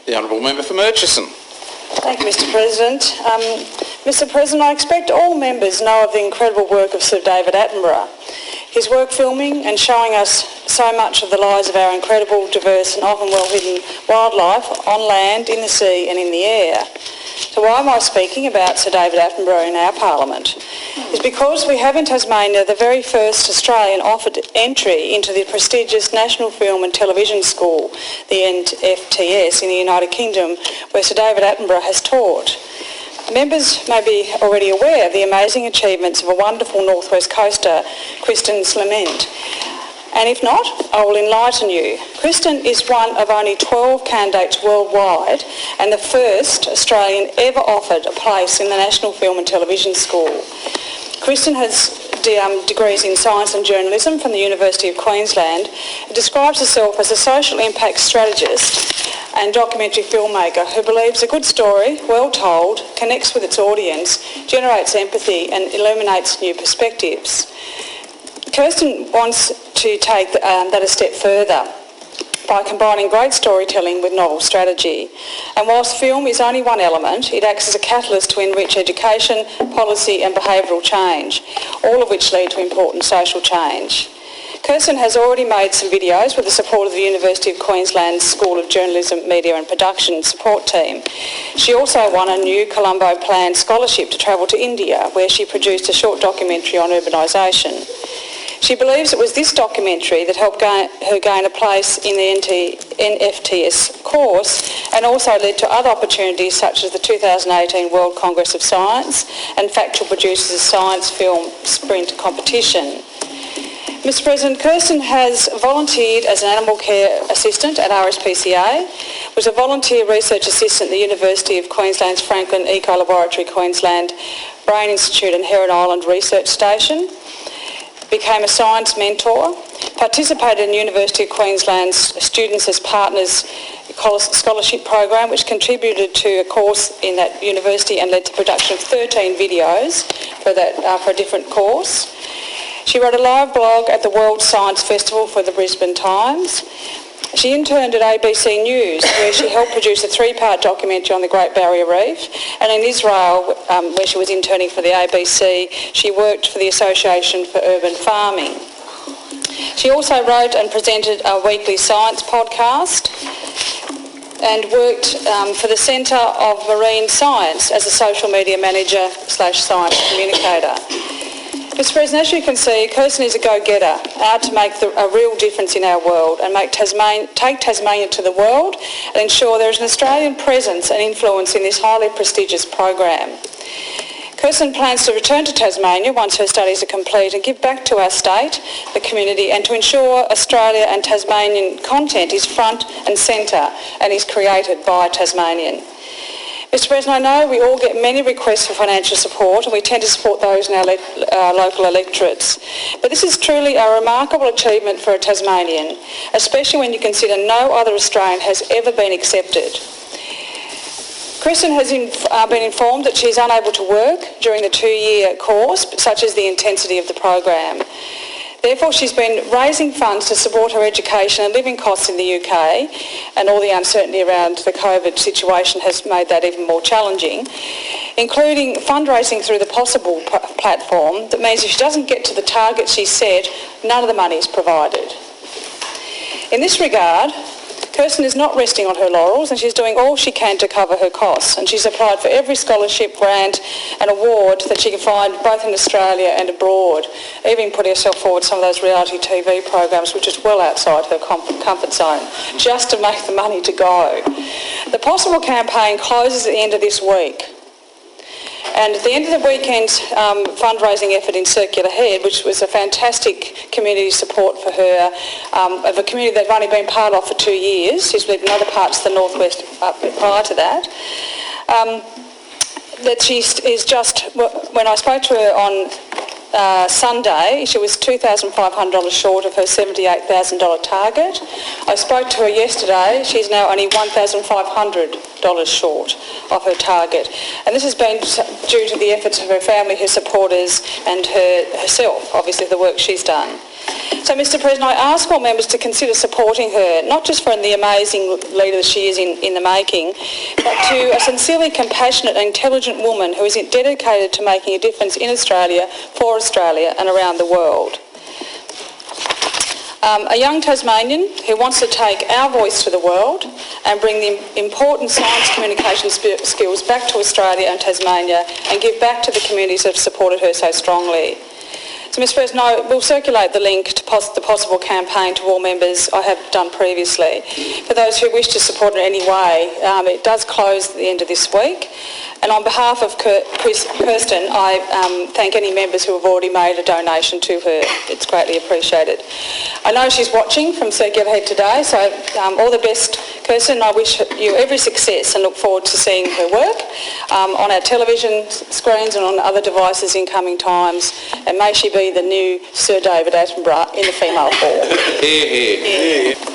The Honourable Member for Murchison. Thank you, Mr President. Mr President, I expect all members know of the incredible work of Sir David Attenborough. His work filming and showing us so much of the lives of our incredible, diverse and often well-hidden wildlife on land, in the sea and in the air. So why am I speaking about Sir David Attenborough in our Parliament? It's because we have in Tasmania the very first Australian offered entry into the prestigious National Film and Television School, the NFTS, in the United Kingdom, where Sir David Attenborough has taught. Members may be already aware of the amazing achievements of a wonderful Northwest coaster, Kirsten Slemint. And if not, I will enlighten you. Kirsten is one of only 12 candidates worldwide and the first Australian ever offered a place in the National Film and Television School. Kirsten has degrees in science and journalism from the University of Queensland and describes herself as a social impact strategist and documentary filmmaker who believes a good story, well told, connects with its audience, generates empathy and illuminates new perspectives. Kirsten wants to take that a step further by combining great storytelling with novel strategy. And whilst film is only one element, it acts as a catalyst to enrich education, policy and behavioural change, all of which lead to important social change. Kirsten has already made some videos with the support of the University of Queensland's School of Journalism, Media and Production support team. She also won a new Colombo planned scholarship to travel to India, where she produced a short documentary on urbanisation. She believes it was this documentary that helped her gain a place in the NFTS course and also led to other opportunities such as the 2018 World Congress of Science and Factual Producers Science Film Sprint Competition. Mr President, Kirsten has volunteered as an animal care assistant at RSPCA, was a volunteer research assistant at the University of Queensland's Franklin Eco Laboratory Queensland Brain Institute and Heron Island Research Station, became a science mentor, participated in the University of Queensland's Students as Partners scholarship program, which contributed to a course in that university and led to production of 13 videos for a different course. She wrote a live blog at the World Science Festival for the Brisbane Times. She interned at ABC News, where she helped produce a 3-part documentary on the Great Barrier Reef. And in Israel, where she was interning for the ABC, she worked for the Association for Urban Farming. She also wrote and presented a weekly science podcast and worked for the Centre of Marine Science as a social media manager / science communicator. Mr President, as you can see, Kirsten is a go-getter, out to make a real difference in our world and take Tasmania to the world and ensure there is an Australian presence and influence in this highly prestigious program. Kirsten plans to return to Tasmania once her studies are complete and give back to our state, the community, and to ensure Australia and Tasmanian content is front and centre and is created by a Tasmanian. Mr President, I know we all get many requests for financial support and we tend to support those in our local electorates. But this is truly a remarkable achievement for a Tasmanian, especially when you consider no other Australian has ever been accepted. Kirsten has been informed that she is unable to work during the 2-year course, such as the intensity of the program. Therefore, she's been raising funds to support her education and living costs in the UK, and all the uncertainty around the COVID situation has made that even more challenging, including fundraising through the Possible platform. That means if she doesn't get to the target she set, none of the money is provided. In this regard, Kirsten is not resting on her laurels and she's doing all she can to cover her costs, and she's applied for every scholarship, grant and award that she can find both in Australia and abroad, even putting herself forward some of those reality TV programs which is well outside her comfort zone, just to make the money to go. The Possible campaign closes at the end of this week. And at the end of the weekend's fundraising effort in Circular Head, which was a fantastic community support for her, of a community they've only been part of for 2 years. She's lived in other parts of the northwest prior to that. That she is just, when I spoke to her on Sunday, she was $2,500 short of her $78,000 target. I spoke to her yesterday. She's now only $1,500 short of her target. And this has been due to the efforts of her family, her supporters and herself, obviously the work she's done. So, Mr President, I ask all members to consider supporting her, not just for the amazing leader that she is in the making, but to a sincerely compassionate and intelligent woman who is dedicated to making a difference in Australia, for Australia and around the world. A young Tasmanian who wants to take our voice to the world and bring the important science communication skills back to Australia and Tasmania and give back to the communities that have supported her so strongly. So, Mr President, I will circulate the link to the possible campaign to all members I have done previously. For those who wish to support it in any way, it does close at the end of this week. And on behalf of Kirsten, I thank any members who have already made a donation to her. It's greatly appreciated. I know she's watching from Circular Head today, so all the best, Kirsten. I wish you every success and look forward to seeing her work on our television screens and on other devices in coming times. And may she be the new Sir David Attenborough in the female form. Hear, hear.